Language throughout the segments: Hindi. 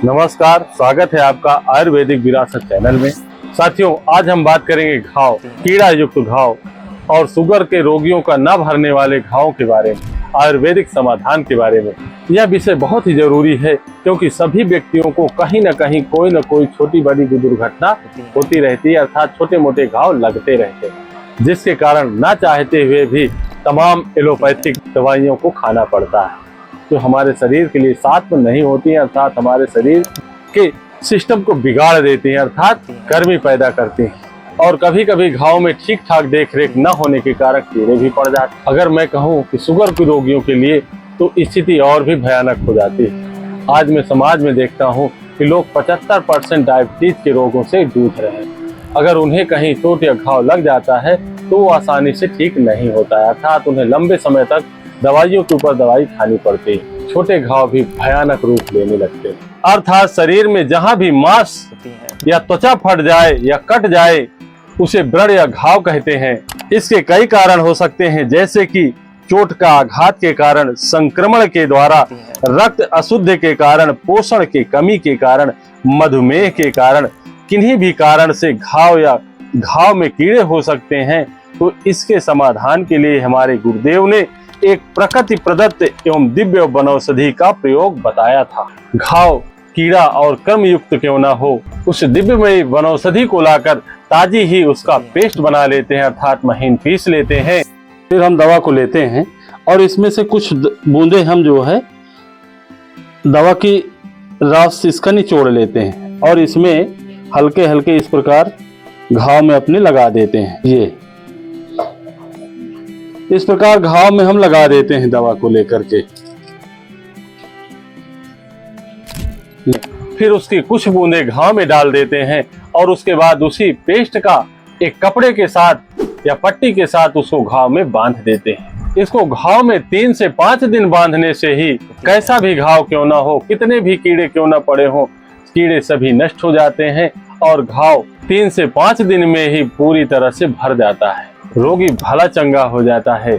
नमस्कार, स्वागत है आपका आयुर्वेदिक विरासत चैनल में। साथियों, आज हम बात करेंगे घाव, कीड़ा युक्त घाव और शुगर के रोगियों का न भरने वाले घावों के बारे में, आयुर्वेदिक समाधान के बारे में। यह विषय बहुत ही जरूरी है क्योंकि सभी व्यक्तियों को कहीं न कहीं कोई न कोई छोटी बड़ी दुर्घटना होती रहती है, अर्थात छोटे मोटे घाव लगते रहते हैं, जिसके कारण न चाहते हुए भी तमाम एलोपैथिक दवाइयों को खाना पड़ता है जो हमारे शरीर के लिए साथ में नहीं होती हैं, अर्थात हमारे शरीर के सिस्टम को बिगाड़ देती हैं, अर्थात गर्मी पैदा करती हैं। और कभी कभी घाव में ठीक ठाक देख रेख न होने के कारण कीड़े भी पड़ जाते हैं। अगर मैं कहूँ कि शुगर के रोगियों के लिए तो स्थिति और भी भयानक हो जाती है। आज मैं समाज में देखता हूँ कि लोग 75% डायबिटीज के रोगों से जूझ रहे हैं। अगर उन्हें कहीं चोट या घाव लग जाता है तो वो आसानी से ठीक नहीं होता है, अर्थात उन्हें लंबे समय तक दवाइयों के ऊपर दवाई खानी पड़ती है। छोटे घाव भी भयानक रूप लेने लगते हैं, अर्थात शरीर में जहां भी मांस या त्वचा फट जाए या कट जाए उसे व्रण या घाव कहते हैं। इसके कई कारण हो सकते हैं, जैसे कि चोट का आघात के कारण, संक्रमण के द्वारा, रक्त अशुद्ध के कारण, पोषण की कमी के कारण, मधुमेह के कारण, किन्हीं भी कारण से घाव या घाव में कीड़े हो सकते हैं। तो इसके समाधान के लिए हमारे गुरुदेव ने एक प्रकृति प्रदत्त एवं दिव्य वनौषधि का प्रयोग बताया था। घाव कीड़ा और कर्म युक्त क्यों ना हो, उस दिव्यमय वनौषधि को लाकर ताजी ही उसका पेस्ट बना लेते हैं, अर्थात महीन पीस लेते हैं। फिर हम दवा को लेते हैं और इसमें से कुछ बूंदे हम जो है दवा की रस इसका निचोड़ लेते हैं और इसमें हल्के हल्के इस प्रकार घाव में अपने लगा देते हैं। ये इस प्रकार घाव में हम लगा देते हैं दवा को लेकर के। फिर उसकी कुछ बूंदे घाव में डाल देते हैं और उसके बाद उसी पेस्ट का एक कपड़े के साथ या पट्टी के साथ उसको घाव में बांध देते हैं। इसको घाव में 3 से 5 दिन बांधने से ही कैसा भी घाव क्यों ना हो, कितने भी कीड़े क्यों ना पड़े हो, कीड़े सभी नष्ट हो जाते हैं और घाव 3 से 5 दिन में ही पूरी तरह से भर जाता है। रोगी भला चंगा हो जाता है।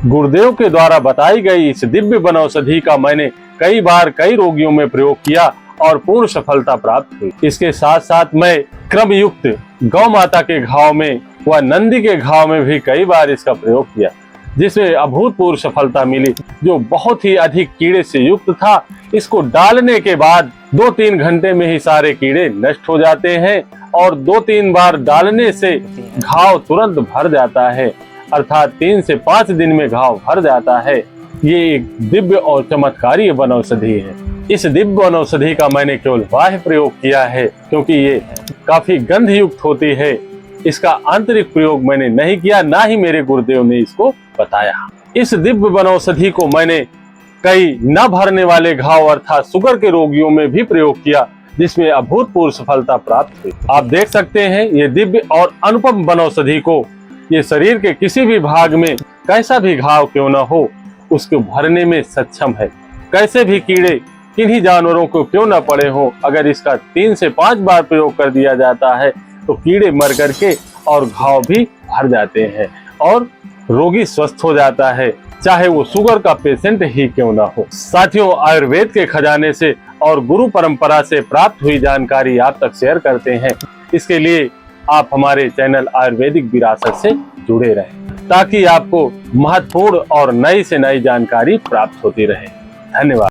गुरुदेव के द्वारा बताई गई इस दिव्य वनौषधि का मैंने कई बार कई रोगियों में प्रयोग किया और पूर्ण सफलता प्राप्त हुई। इसके साथ साथ मैं क्रम युक्त गौ माता के घाव में व नंदी के घाव में भी कई बार इसका प्रयोग किया, जिसमें अभूतपूर्व सफलता मिली, जो बहुत ही अधिक कीड़े से युक्त था। इसको डालने के बाद 2-3 घंटे में ही सारे कीड़े नष्ट हो जाते हैं और 2-3 बार डालने से घाव तुरंत भर जाता है, अर्थात 3 से 5 दिन में घाव भर जाता है। ये एक दिव्य और चमत्कारी वनौषधि है। इस दिव्य वनौषधि का मैंने केवल बाह्य प्रयोग किया है क्योंकि ये काफी गंध युक्त होती है। इसका आंतरिक प्रयोग मैंने नहीं किया, ना ही मेरे गुरुदेव ने इसको बताया। इस दिव्य वनौषधि को मैंने कई न भरने वाले घाव अर्थात शुगर के रोगियों में भी प्रयोग किया, जिसमें अभूतपूर्व सफलता प्राप्त हुई। आप देख सकते हैं ये दिव्य और अनुपम वनौषधि को ये शरीर के किसी भी भाग में कैसा भी घाव क्यों न हो उसको भरने में सक्षम है। कैसे भी कीड़े किन्हीं जानवरों को क्यों न पड़े हो, अगर इसका 3 से 5 बार प्रयोग कर दिया जाता है तो कीड़े मर करके और घाव भी भर जाते हैं और रोगी स्वस्थ हो जाता है, चाहे वो शुगर का पेशेंट ही क्यों ना हो। साथियों, आयुर्वेद के खजाने से और गुरु परंपरा से प्राप्त हुई जानकारी आप तक शेयर करते हैं। इसके लिए आप हमारे चैनल आयुर्वेदिक विरासत से जुड़े रहें ताकि आपको महत्वपूर्ण और नई से नई जानकारी प्राप्त होती रहे। धन्यवाद।